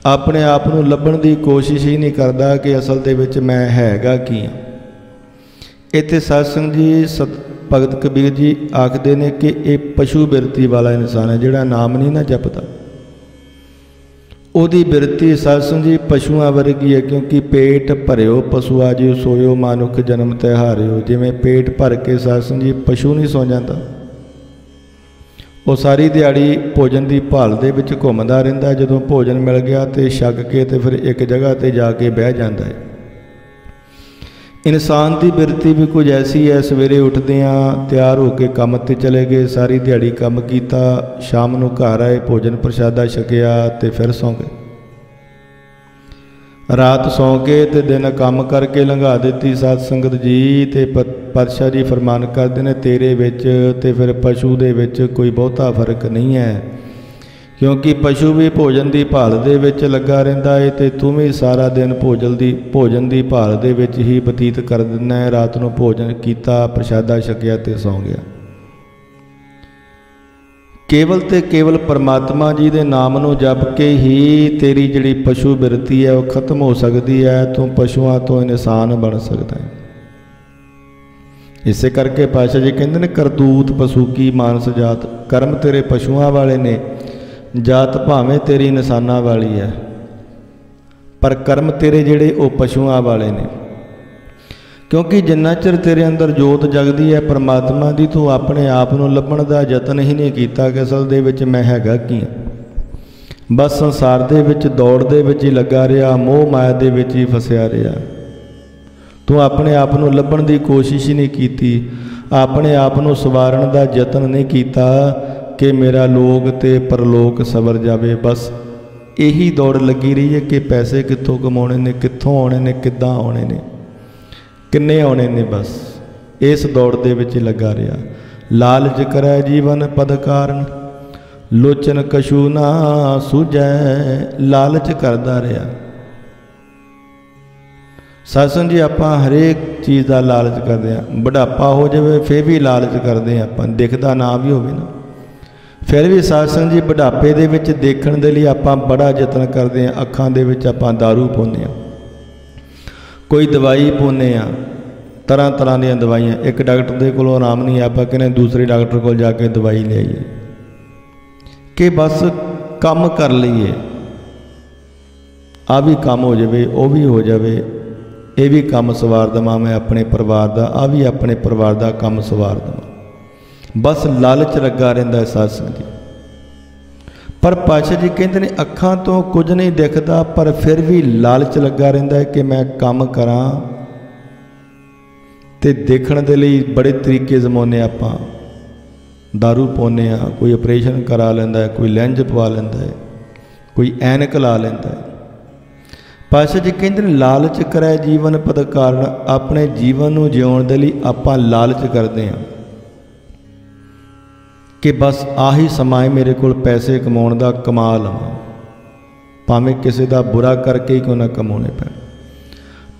अपने आप नूं लभण की कोशिश ही नहीं करता कि असल दे विच मैं हैगा की हाँ। इत्थे सत्संग जी भगत कबीर जी आखदे ने कि ये पशु बिरती वाला इंसान है, जिहड़ा नाम नहीं ना जपदा, ਉਹਦੀ ਬਿਰਤੀ ਸਤਸੰਗ ਜੀ ਪਸ਼ੂਆਂ ਵਰਗੀ ਹੈ। ਕਿਉਂਕਿ ਪੇਟ ਭਰਿਓ ਪਸ਼ੂਆ ਜੀ ਸੋਇਓ ਮਾਨੁਖ ਜਨਮ ਤੇ ਹਾਰਿਓ। ਜਿਵੇਂ ਪੇਟ ਭਰ ਕੇ ਸਤਸੰਗ ਜੀ ਪਸ਼ੂ ਨਹੀਂ ਸੌ ਜਾਂਦਾ, ਉਹ ਸਾਰੀ ਦਿਹਾੜੀ ਭੋਜਨ ਦੀ ਭਾਲ ਦੇ ਵਿੱਚ ਘੁੰਮਦਾ ਰਹਿੰਦਾ। ਜਦੋਂ ਭੋਜਨ ਮਿਲ ਗਿਆ ਤੇ ਛਕ ਕੇ ਤੇ ਫਿਰ ਇੱਕ ਜਗ੍ਹਾ ਤੇ ਜਾ ਕੇ ਬਹਿ ਜਾਂਦਾ ਹੈ। ਇਨਸਾਨ ਦੀ ਬਿਰਤੀ ਵੀ ਕੁਝ ਐਸੀ ਹੈ, ਸਵੇਰੇ ਉੱਠਦਿਆਂ ਤਿਆਰ ਹੋ ਕੇ ਕੰਮ ਤੇ ਚਲੇ ਗਏ, ਸਾਰੀ ਦਿਹਾੜੀ ਕੰਮ ਕੀਤਾ, ਸ਼ਾਮ ਨੂੰ ਘਰ ਆਏ, ਭੋਜਨ ਪ੍ਰਸ਼ਾਦਾ ਛਕਿਆ ਤੇ ਫਿਰ ਸੌਂ ਗਏ। ਰਾਤ ਸੌਂ ਕੇ ਤੇ ਦਿਨ ਕੰਮ ਕਰਕੇ ਲੰਘਾ ਦਿੱਤੀ ਸਾਧ ਸੰਗਤ ਜੀ। ਤੇ ਪਾਤਸ਼ਾਹ ਜੀ ਫਰਮਾਨ ਕਰਦੇ ਨੇ, ਤੇਰੇ ਵਿੱਚ ਤੇ ਫਿਰ ਪਸ਼ੂ ਦੇ ਵਿੱਚ ਕੋਈ ਬਹੁਤਾ ਫਰਕ ਨਹੀਂ ਹੈ। ਕਿਉਂਕਿ ਪਸ਼ੂ ਵੀ ਭੋਜਨ ਦੀ ਭਾਲ ਦੇ ਵਿੱਚ ਲੱਗਾ ਰਹਿੰਦਾ ਹੈ ਤੇ ਤੂੰ ਵੀ ਸਾਰਾ ਦਿਨ ਭੋਜਨ ਦੀ ਭਾਲ ਦੇ ਵਿੱਚ ਹੀ ਬਤੀਤ ਕਰ ਦਿੰਦਾ ਹੈ। ਰਾਤ ਨੂੰ ਭੋਜਨ ਕੀਤਾ, ਪ੍ਰਸ਼ਾਦਾ ਛਕਿਆ ਤੇ ਸੌਂ ਗਿਆ। ਕੇਵਲ ਤੇ ਕੇਵਲ ਪਰਮਾਤਮਾ ਜੀ ਦੇ ਨਾਮ ਨੂੰ ਜਪ ਕੇ ਹੀ ਤੇਰੀ ਜਿਹੜੀ ਪਸ਼ੂ ਬਿਰਤੀ ਹੈ ਉਹ ਖਤਮ ਹੋ ਸਕਦੀ ਹੈ। ਤੂੰ ਪਸ਼ੂਆਂ ਤੋਂ ਇਨਸਾਨ ਬਣ ਸਕਦਾ ਹੈ। ਇਸੇ ਕਰਕੇ ਪਾਤਸ਼ਾਹ ਜੀ ਕਹਿੰਦੇ ਨੇ, ਕਰਤੂਤ ਪਸ਼ੂ ਕੀ ਮਾਨਸ ਜਾਤ। ਕਰਮ ਤੇਰੇ ਪਸ਼ੂਆਂ ਵਾਲੇ ਨੇ, ਜਾਤ ਭਾਵੇਂ ਤੇਰੀ ਇਨਸਾਨਾਂ ਵਾਲੀ ਹੈ, ਪਰ ਕਰਮ ਤੇਰੇ ਜਿਹੜੇ ਉਹ ਪਸ਼ੂਆਂ ਵਾਲੇ ਨੇ। ਕਿਉਂਕਿ ਜਿੰਨਾ ਚਿਰ ਤੇਰੇ ਅੰਦਰ ਜੋਤ ਜਗਦੀ ਹੈ ਪਰਮਾਤਮਾ ਦੀ, ਤੂੰ ਆਪਣੇ ਆਪ ਨੂੰ ਲੱਭਣ ਦਾ ਯਤਨ ਹੀ ਨਹੀਂ ਕੀਤਾ ਕਿ ਅਸਲ ਦੇ ਵਿੱਚ ਮੈਂ ਹੈਗਾ ਕੀ ਹਾਂ। ਬਸ ਸੰਸਾਰ ਦੇ ਵਿੱਚ ਦੌੜ ਦੇ ਵਿੱਚ ਹੀ ਲੱਗਾ ਰਿਹਾ, ਮੋਹ ਮਾਇਆ ਦੇ ਵਿੱਚ ਹੀ ਫਸਿਆ ਰਿਹਾ। ਤੂੰ ਆਪਣੇ ਆਪ ਨੂੰ ਲੱਭਣ ਦੀ ਕੋਸ਼ਿਸ਼ ਹੀ ਨਹੀਂ ਕੀਤੀ, ਆਪਣੇ ਆਪ ਨੂੰ ਸਵਾਰਨ ਦਾ ਯਤਨ ਨਹੀਂ ਕੀਤਾ ਕਿ ਮੇਰਾ ਲੋਕ ਤੇ ਪਰਲੋਕ ਸਵਰ ਜਾਵੇ। ਬਸ ਇਹੀ ਦੌੜ ਲੱਗੀ ਰਹੀ ਹੈ ਕਿ ਪੈਸੇ ਕਿੱਥੋਂ ਕਮਾਉਣੇ ਨੇ, ਕਿੱਥੋਂ ਆਉਣੇ ਨੇ, ਕਿੱਦਾਂ ਆਉਣੇ ਨੇ, ਕਿੰਨੇ ਆਉਣੇ ਨੇ। ਬਸ ਇਸ ਦੌੜ ਦੇ ਵਿੱਚ ਲੱਗਾ ਰਿਹਾ। ਲਾਲਚ ਕਰੈ ਜੀਵਨ ਪਦ ਕਾਰਨ, ਲੋਚਨ ਕਛੂ ਨਾ ਸੂਝੈ। ਲਾਲਚ ਕਰਦਾ ਰਿਹਾ ਸਤਸੰਗ ਜੀ। ਆਪਾਂ ਹਰੇਕ ਚੀਜ਼ ਦਾ ਲਾਲਚ ਕਰਦੇ ਹਾਂ। ਬੁਢਾਪਾ ਹੋ ਜਾਵੇ ਫਿਰ ਵੀ ਲਾਲਚ ਕਰਦੇ ਹਾਂ ਆਪਾਂ, ਦਿਖਦਾ ਨਾ ਵੀ ਹੋਵੇ ਨਾ ਫਿਰ ਵੀ। ਸਤਸੰਗ ਜੀ ਬੁਢਾਪੇ ਦੇ ਵਿੱਚ ਦੇਖਣ ਦੇ ਲਈ ਆਪਾਂ ਬੜਾ ਯਤਨ ਕਰਦੇ ਹਾਂ। ਅੱਖਾਂ ਦੇ ਵਿੱਚ ਆਪਾਂ ਦਾਰੂ ਪਾਉਂਦੇ ਹਾਂ, ਕੋਈ ਦਵਾਈ ਪਾਉਂਦੇ ਹਾਂ, ਤਰ੍ਹਾਂ ਤਰ੍ਹਾਂ ਦੀਆਂ ਦਵਾਈਆਂ। ਇੱਕ ਡਾਕਟਰ ਦੇ ਕੋਲੋਂ ਆਰਾਮ ਨਹੀਂ, ਆਪਾਂ ਕਹਿੰਦੇ ਦੂਸਰੇ ਡਾਕਟਰ ਕੋਲ ਜਾ ਕੇ ਦਵਾਈ ਲੈ ਆਈਏ ਕਿ ਬਸ ਕੰਮ ਕਰ ਲਈਏ, ਆ ਵੀ ਕੰਮ ਹੋ ਜਾਵੇ, ਉਹ ਵੀ ਹੋ ਜਾਵੇ, ਇਹ ਵੀ ਕੰਮ ਸਵਾਰ ਦੇਵਾਂ ਮੈਂ ਆਪਣੇ ਪਰਿਵਾਰ ਦਾ, ਆ ਵੀ ਆਪਣੇ ਪਰਿਵਾਰ ਦਾ ਕੰਮ ਸਵਾਰ ਦੇਵਾਂ। ਬਸ ਲਾਲਚ ਲੱਗਾ ਰਹਿੰਦਾ ਸਾਧ ਸੰਗਤ ਜੀ। ਪਰ ਪਾਤਸ਼ਾਹ ਜੀ ਕਹਿੰਦੇ ਨੇ, ਅੱਖਾਂ ਤੋਂ ਕੁਝ ਨਹੀਂ ਦਿਖਦਾ ਪਰ ਫਿਰ ਵੀ ਲਾਲਚ ਲੱਗਾ ਰਹਿੰਦਾ ਹੈ ਕਿ ਮੈਂ ਕੰਮ ਕਰਾਂ। ਤੇ ਦੇਖਣ ਦੇ ਲਈ ਬੜੇ ਤਰੀਕੇ ਅਜ਼ਮਾਉਂਦੇ ਆਪਾਂ। ਦਾਰੂ ਪਾਉਂਦੇ ਹਾਂ, ਕੋਈ ਆਪਰੇਸ਼ਨ ਕਰਾ ਲੈਂਦਾ ਹੈ, ਕੋਈ ਲੈਂਜ ਪਵਾ ਲੈਂਦਾ ਹੈ, ਕੋਈ ਐਨਕ ਲਾ ਲੈਂਦਾ ਹੈ। ਪਾਤਸ਼ਾਹ ਜੀ ਕਹਿੰਦੇ ਨੇ, ਲਾਲਚ ਕਰੈ ਜੀਵਨ ਪਦ ਕਾਰਨ। ਆਪਣੇ ਜੀਵਨ ਨੂੰ ਜਿਉਣ ਦੇ ਲਈ ਆਪਾਂ ਲਾਲਚ ਕਰਦੇ ਹਾਂ ਕਿ ਬਸ ਆਹੀ ਸਮਾਂ ਹੈ ਮੇਰੇ ਕੋਲ ਪੈਸੇ ਕਮਾਉਣ ਦਾ, ਕਮਾ ਲਵਾਂ। ਭਾਵੇਂ ਕਿਸੇ ਦਾ ਬੁਰਾ ਕਰਕੇ ਹੀ ਕਿਉਂ ਨਾ ਕਮਾਉਣੇ ਪੈਣ,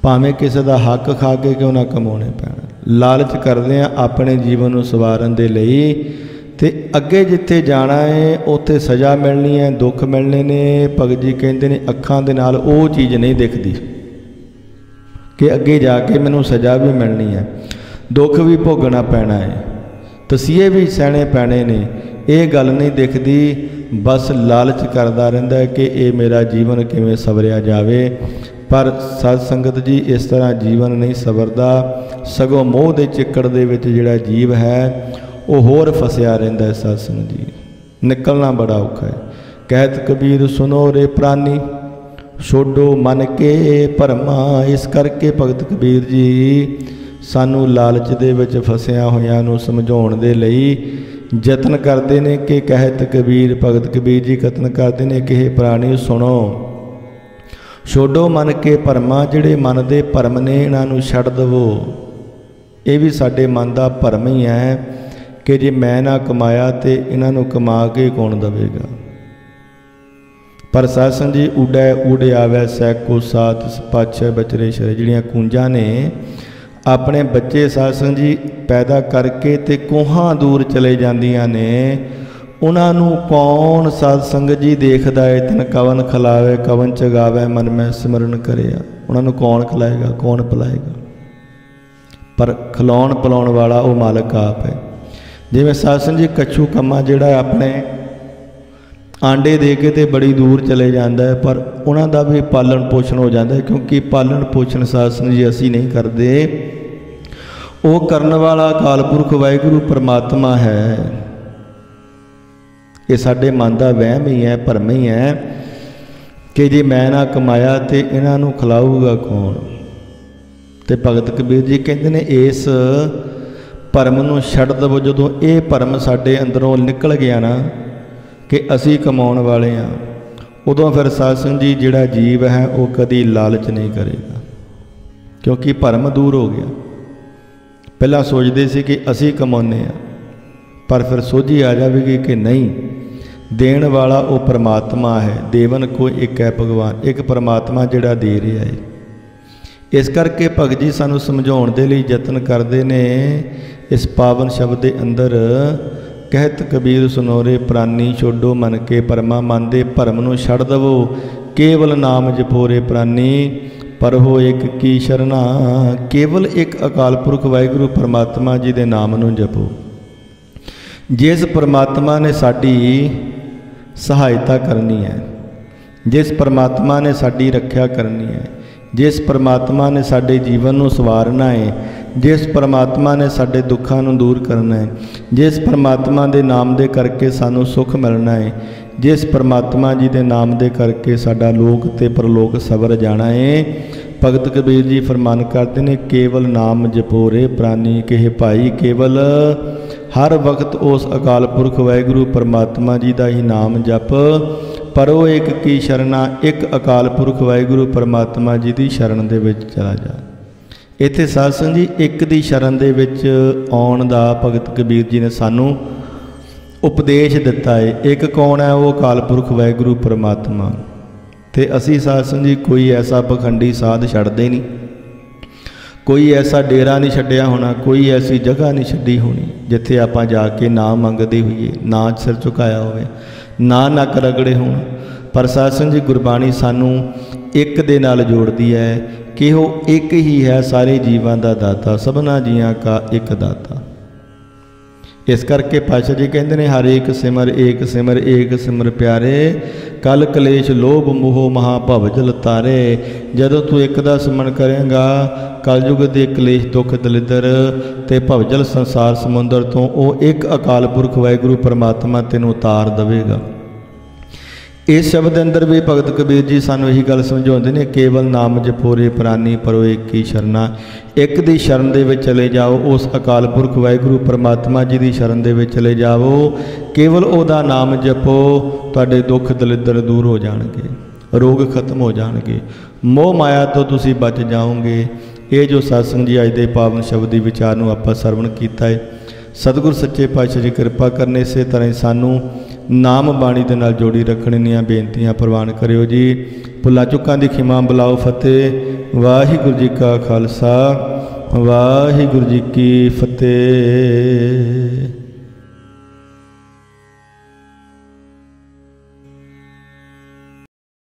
ਭਾਵੇਂ ਕਿਸੇ ਦਾ ਹੱਕ ਖਾ ਕੇ ਕਿਉਂ ਨਾ ਕਮਾਉਣੇ ਪੈਣ। ਲਾਲਚ ਕਰਦੇ ਹਾਂ ਆਪਣੇ ਜੀਵਨ ਨੂੰ ਸਵਾਰਨ ਦੇ ਲਈ। ਤੇ ਅੱਗੇ ਜਿੱਥੇ ਜਾਣਾ ਹੈ ਉੱਥੇ ਸਜ਼ਾ ਮਿਲਣੀ ਹੈ, ਦੁੱਖ ਮਿਲਣੇ ਨੇ। ਭਗਤ ਜੀ ਕਹਿੰਦੇ ਨੇ, ਅੱਖਾਂ ਦੇ ਨਾਲ ਉਹ ਚੀਜ਼ ਨਹੀਂ ਦਿਖਦੀ ਕਿ ਅੱਗੇ ਜਾ ਕੇ ਮੈਨੂੰ ਸਜ਼ਾ ਵੀ ਮਿਲਣੀ ਹੈ, ਦੁੱਖ ਵੀ ਭੋਗਣਾ ਪੈਣਾ ਹੈ, ਤਸੀਹੇ ਵੀ ਸਹਿਣੇ ਪੈਣੇ ਨੇ। ਇਹ ਗੱਲ ਨਹੀਂ ਦਿਖਦੀ। ਬਸ ਲਾਲਚ ਕਰਦਾ ਰਹਿੰਦਾ ਹੈ ਕਿ ਇਹ ਮੇਰਾ ਜੀਵਨ ਕਿਵੇਂ ਸਵਰਿਆ ਜਾਵੇ। ਪਰ ਸਤ ਸੰਗਤ ਜੀ, ਇਸ ਤਰ੍ਹਾਂ ਜੀਵਨ ਨਹੀਂ ਸਵਰਦਾ, ਸਗੋਂ ਮੋਹ ਦੇ ਚਿੱਕੜ ਦੇ ਵਿੱਚ ਜਿਹੜਾ ਜੀਵ ਹੈ ਉਹ ਹੋਰ ਫਸਿਆ ਰਹਿੰਦਾ ਹੈ। ਸਤ ਸੰਗਤ ਜੀ, ਨਿਕਲਣਾ ਬੜਾ ਔਖਾ ਹੈ। ਕਹਿਤ ਕਬੀਰ ਸੁਨੋ ਰੇ ਪ੍ਰਾਨੀ, ਛੋਡੋ ਮਨ ਕੇ ਭਰਮਾ। ਇਸ ਕਰਕੇ ਭਗਤ ਕਬੀਰ ਜੀ ਸਾਨੂੰ ਲਾਲਚ ਦੇ ਵਿੱਚ ਫਸਿਆ ਹੋਇਆਂ ਨੂੰ ਸਮਝਾਉਣ ਦੇ ਲਈ ਯਤਨ ਕਰਦੇ ਨੇ ਕਿ ਕਹਿਤ ਕਬੀਰ, ਭਗਤ ਕਬੀਰ ਜੀ ਕਤਨ ਕਰਦੇ ਨੇ ਕਿ ਇਹ ਪ੍ਰਾਣੀ ਸੁਣੋ, ਛੋਡੋ ਮਨ ਕੇ ਭਰਮਾਂ, ਜਿਹੜੇ ਮਨ ਦੇ ਭਰਮ ਨੇ ਇਹਨਾਂ ਨੂੰ ਛੱਡ ਦੇਵੋ। ਇਹ ਵੀ ਸਾਡੇ ਮਨ ਦਾ ਭਰਮ ਹੀ ਹੈ ਕਿ ਜੇ ਮੈਂ ਨਾ ਕਮਾਇਆ ਤੇ ਇਹਨਾਂ ਨੂੰ ਕਮਾ ਕੇ ਕੌਣ ਦੇਵੇਗਾ। ਪਰ ਸਾਧ ਸੰਗਤ ਜੀ ਉਡੈ ਉਡਿਆਵੈ ਸੈਕੋ ਸਾਥ ਪਾਛੈ ਬਚਰੇ ਸ਼ਰੇ, ਜਿਹੜੀਆਂ ਕੂੰਜਾਂ ਨੇ ਆਪਣੇ ਬੱਚੇ ਸਾਧ ਸੰਗਤ ਜੀ ਪੈਦਾ ਕਰਕੇ ਤੇ ਕੋਹਾਂ ਦੂਰ ਚਲੇ ਜਾਂਦੀਆਂ ਨੇ, ਉਹਨਾਂ ਨੂੰ ਕੌਣ ਸਾਧ ਸੰਗਤ ਜੀ ਦੇਖਦਾ ਏ। ਤਨ ਕਵਨ ਖਿਲਾਵੇ ਕਵਨ ਚਗਾਵੇ ਮਨ ਮੈਂ ਸਿਮਰਨ ਕਰਿਆ, ਉਹਨਾਂ ਨੂੰ ਕੌਣ ਖਿਲਾਏਗਾ ਕੌਣ ਪਿਲਾਏਗਾ। ਪਰ ਖਿਲਾਉਣ ਪਿਲਾਉਣ ਵਾਲਾ ਉਹ ਮਾਲਕ ਆਪ ਹੈ। ਜਿਵੇਂ ਸਾਧ ਸੰਗਤ ਜੀ ਕੱਛੂ ਕੰਮਾ ਜਿਹੜਾ ਆਪਣੇ ਆਂਡੇ ਦੇ ਕੇ ਤੇ ਬੜੀ ਦੂਰ ਚਲੇ ਜਾਂਦਾ ਹੈ, ਪਰ ਉਹਨਾਂ ਦਾ ਵੀ ਪਾਲਣ ਪੋਸ਼ਣ ਹੋ ਜਾਂਦਾ ਹੈ, ਕਿਉਂਕਿ ਪਾਲਣ ਪੋਸ਼ਣ ਸਾਧ ਸੰਗਤ ਜੀ ਅਸੀਂ ਨਹੀਂ ਕਰਦੇ, ਉਹ ਕਰਨ ਵਾਲਾ ਅਕਾਲ ਪੁਰਖ ਵਾਹਿਗੁਰੂ ਪਰਮਾਤਮਾ ਹੈ। ਇਹ ਸਾਡੇ ਮਨ ਦਾ ਵਹਿਮ ਹੀ ਹੈ, ਭਰਮ ਹੀ ਹੈ ਕਿ ਜੇ ਮੈਂ ਨਾ ਕਮਾਇਆ ਤੇ ਇਹਨਾਂ ਨੂੰ ਖਿਲਾਊਗਾ ਕੌਣ। ਤੇ ਭਗਤ ਕਬੀਰ ਜੀ ਕਹਿੰਦੇ ਨੇ ਇਸ ਭਰਮ ਨੂੰ ਛੱਡ ਦੇਵੋ। ਜਦੋਂ ਇਹ ਭਰਮ ਸਾਡੇ ਅੰਦਰੋਂ ਨਿਕਲ ਗਿਆ ਨਾ ਕਿ ਅਸੀਂ ਕਮਾਉਣ ਵਾਲੇ ਹਾਂ, ਉਦੋਂ ਫਿਰ ਸਾਧ ਸੰਗਤ ਜੀ ਜਿਹੜਾ ਜੀਵ ਹੈ ਉਹ ਕਦੀ ਲਾਲਚ ਨਹੀਂ ਕਰੇਗਾ, ਕਿਉਂਕਿ ਭਰਮ ਦੂਰ ਹੋ ਗਿਆ। ਪਹਿਲਾਂ ਸੋਚਦੇ ਸੀ ਕਿ ਅਸੀਂ ਕਮਾਉਂਦੇ ਹਾਂ, ਪਰ ਫਿਰ ਸੋਝੀ ਆ ਜਾਵੇਗੀ ਕਿ ਨਹੀਂ, ਦੇਣ ਵਾਲਾ ਉਹ ਪਰਮਾਤਮਾ ਹੈ। ਦੇਵਨ ਕੋਈ ਇੱਕ ਹੈ ਭਗਵਾਨ, ਇੱਕ ਪਰਮਾਤਮਾ ਜਿਹੜਾ ਦੇ ਰਿਹਾ ਹੈ। ਇਸ ਕਰਕੇ ਭਗਤ ਜੀ ਸਾਨੂੰ ਸਮਝਾਉਣ ਦੇ ਲਈ ਯਤਨ ਕਰਦੇ ਨੇ ਇਸ ਪਾਵਨ ਸ਼ਬਦ ਦੇ ਅੰਦਰ, ਕਹਿਤ ਕਬੀਰ ਸੁਨੋਰੇ ਪ੍ਰਾਨੀ ਛੋਡੋ ਮਨ ਕੇ ਭਰਮਾਂ, ਮਨ ਦੇ ਭਰਮ ਨੂੰ ਛੱਡ ਦੇਵੋ, ਕੇਵਲ ਨਾਮ ਜਪੋਰੇ ਪ੍ਰਾਨੀ ਪਰ ਹੋ ਇੱਕ ਕੀ ਸ਼ਰਨਾ। ਕੇਵਲ ਇੱਕ ਅਕਾਲ ਪੁਰਖ ਵਾਹਿਗੁਰੂ ਪਰਮਾਤਮਾ ਜੀ ਦੇ ਨਾਮ ਨੂੰ ਜਪੋ। ਜਿਸ ਪਰਮਾਤਮਾ ਨੇ ਸਾਡੀ ਸਹਾਇਤਾ ਕਰਨੀ ਹੈ, ਜਿਸ ਪਰਮਾਤਮਾ ਨੇ ਸਾਡੀ ਰੱਖਿਆ ਕਰਨੀ ਹੈ, ਜਿਸ ਪਰਮਾਤਮਾ ਨੇ ਸਾਡੇ ਜੀਵਨ ਨੂੰ ਸਵਾਰਨਾ ਹੈ, ਜਿਸ ਪਰਮਾਤਮਾ ਨੇ ਸਾਡੇ ਦੁੱਖਾਂ ਨੂੰ ਦੂਰ ਕਰਨਾ ਹੈ, ਜਿਸ ਪਰਮਾਤਮਾ ਦੇ ਨਾਮ ਦੇ ਕਰਕੇ ਸਾਨੂੰ ਸੁੱਖ ਮਿਲਣਾ ਹੈ, ਜਿਸ ਪਰਮਾਤਮਾ ਜੀ ਦੇ ਨਾਮ ਦੇ ਕਰਕੇ ਸਾਡਾ ਲੋਕ ਤੇ ਪਰਲੋਕ ਸਵਰ ਜਾਣਾ ਹੈ। ਭਗਤ ਕਬੀਰ ਜੀ ਫਰਮਾਨ ਕਰਦੇ ਨੇ, ਕੇਵਲ ਨਾਮ ਜਪੋਰੇ ਪ੍ਰਾਨੀ ਕਹੇ ਭਾਈ। ਕੇਵਲ ਹਰ ਵਕਤ ਉਸ ਅਕਾਲ ਪੁਰਖ ਵਾਹਿਗੁਰੂ ਪਰਮਾਤਮਾ ਜੀ ਦਾ ਹੀ ਨਾਮ ਜਪ, ਪਰ ਉਹ ਇੱਕ ਕੀ ਸ਼ਰਨਾ, ਇੱਕ ਅਕਾਲ ਪੁਰਖ ਵਾਹਿਗੁਰੂ ਪਰਮਾਤਮਾ ਜੀ ਦੀ ਸ਼ਰਨ ਦੇ ਵਿੱਚ ਚਲਾ ਜਾ। ਇੱਥੇ ਸਾਧ ਸੰਗਤ ਜੀ ਇੱਕ ਦੀ ਸ਼ਰਨ ਦੇ ਵਿੱਚ ਆਉਣ ਦਾ ਭਗਤ ਕਬੀਰ ਜੀ ਨੇ ਸਾਨੂੰ ਉਪਦੇਸ਼ ਦਿੱਤਾ ਹੈ। ਇੱਕ ਕੌਣ ਹੈ? ਉਹ ਅਕਾਲ ਪੁਰਖ ਵਾਹਿਗੁਰੂ ਪਰਮਾਤਮਾ। ਤੇ ਅਸੀਂ ਸਾਧ ਸੰਗਤ ਜੀ ਕੋਈ ਐਸਾ ਪਖੰਡੀ ਸਾਧ ਛੱਡਦੇ ਨਹੀਂ, ਕੋਈ ਐਸਾ ਡੇਰਾ ਨਹੀਂ ਛੱਡਿਆ ਹੋਣਾ, ਕੋਈ ਐਸੀ ਜਗ੍ਹਾ ਨਹੀਂ ਛੱਡੀ ਹੋਣੀ ਜਿੱਥੇ ਆਪਾਂ ਜਾ ਕੇ ਨਾ ਮੰਗਦੇ ਹੋਈਏ, ਨਾ ਸਿਰ ਝੁਕਾਇਆ ਹੋਵੇ, ਨਾ ਨੱਕ ਰਗੜੇ ਹੋਣ। ਪਰ ਸਾਧ ਸੰਗਤ ਜੀ ਗੁਰਬਾਣੀ ਸਾਨੂੰ ਇੱਕ ਦੇ ਨਾਲ ਜੋੜਦੀ ਹੈ ਕਿ ਉਹ ਇੱਕ ਹੀ ਹੈ ਸਾਰੇ ਜੀਵਾਂ ਦਾ ਦਾਤਾ, ਸਭਨਾ ਜੀਆਂ ਕਾ ਇੱਕ ਦਾਤਾ। ਇਸ ਕਰਕੇ ਪਾਤਸ਼ਾਹ ਜੀ ਕਹਿੰਦੇ ਨੇ, ਹਰ ਏਕ ਸਿਮਰ ਏਕ ਸਿਮਰ ਪਿਆਰੇ, ਕਲ ਕਲੇਸ਼ ਲੋਭ ਮੋਹ ਮਹਾ ਭਵ ਜਲ ਤਾਰੇ। ਜਦੋਂ ਤੂੰ ਇੱਕ ਦਾ ਸਿਮਰਨ ਕਰੇਂਗਾ, ਕਲਯੁਗ ਦੇ ਕਲੇਸ਼ ਦੁੱਖ ਦਲਿੱਦਰ ਤੇ ਭਵਜਲ ਸੰਸਾਰ ਸਮੁੰਦਰ ਤੋਂ ਉਹ ਇੱਕ ਅਕਾਲ ਪੁਰਖ ਵਾਹਿਗੁਰੂ ਪਰਮਾਤਮਾ ਤੈਨੂੰ ਉਤਾਰ ਦੇਵੇਗਾ। ਇਸ ਸ਼ਬਦ ਦੇ ਅੰਦਰ ਵੀ ਭਗਤ ਕਬੀਰ ਜੀ ਸਾਨੂੰ ਇਹੀ ਗੱਲ ਸਮਝਾਉਂਦੇ ਨੇ, ਕੇਵਲ ਨਾਮ ਜਪੋਰੇ ਪ੍ਰਾਨੀ ਪਰੋ ਇੱਕ ਹੀ ਸ਼ਰਨਾ। ਇੱਕ ਦੀ ਸ਼ਰਨ ਦੇ ਵਿੱਚ ਚਲੇ ਜਾਓ, ਉਸ ਅਕਾਲ ਪੁਰਖ ਵਾਹਿਗੁਰੂ ਪਰਮਾਤਮਾ ਜੀ ਦੀ ਸ਼ਰਨ ਦੇ ਵਿੱਚ ਚਲੇ ਜਾਵੋ, ਕੇਵਲ ਉਹਦਾ ਨਾਮ ਜਪੋ, ਤੁਹਾਡੇ ਦੁੱਖ ਦਲਿੱਦਰ ਦੂਰ ਹੋ ਜਾਣਗੇ, ਰੋਗ ਖਤਮ ਹੋ ਜਾਣਗੇ, ਮੋਹ ਮਾਇਆ ਤੋਂ ਤੁਸੀਂ ਬਚ ਜਾਓਗੇ। ਇਹ ਜੋ ਸਤਸੰਗ ਜੀ ਅੱਜ ਦੇ ਪਾਵਨ ਸ਼ਬਦ ਦੀ ਵਿਚਾਰ ਨੂੰ ਆਪਾਂ ਸਰਵਣ ਕੀਤਾ ਹੈ, ਸਤਿਗੁਰ ਸੱਚੇ ਪਾਤਸ਼ਾਹ ਜੀ ਕਿਰਪਾ ਕਰਨ, ਇਸੇ ਤਰ੍ਹਾਂ ਹੀ ਸਾਨੂੰ ਨਾਮ ਬਾਣੀ ਦੇ ਨਾਲ ਜੋੜੀ ਰੱਖਣ ਦੀਆਂ ਬੇਨਤੀਆਂ ਪ੍ਰਵਾਨ ਕਰਿਓ ਜੀ। ਭੁੱਲਾਂ ਚੁੱਕਾਂ ਦੀ ਖਿਮਾ ਬੁਲਾਓ ਫਤਿਹ। ਵਾਹਿਗੁਰੂ ਜੀ ਕਾ ਖਾਲਸਾ, ਵਾਹਿਗੁਰੂ ਜੀ ਕੀ ਫਤਿਹ।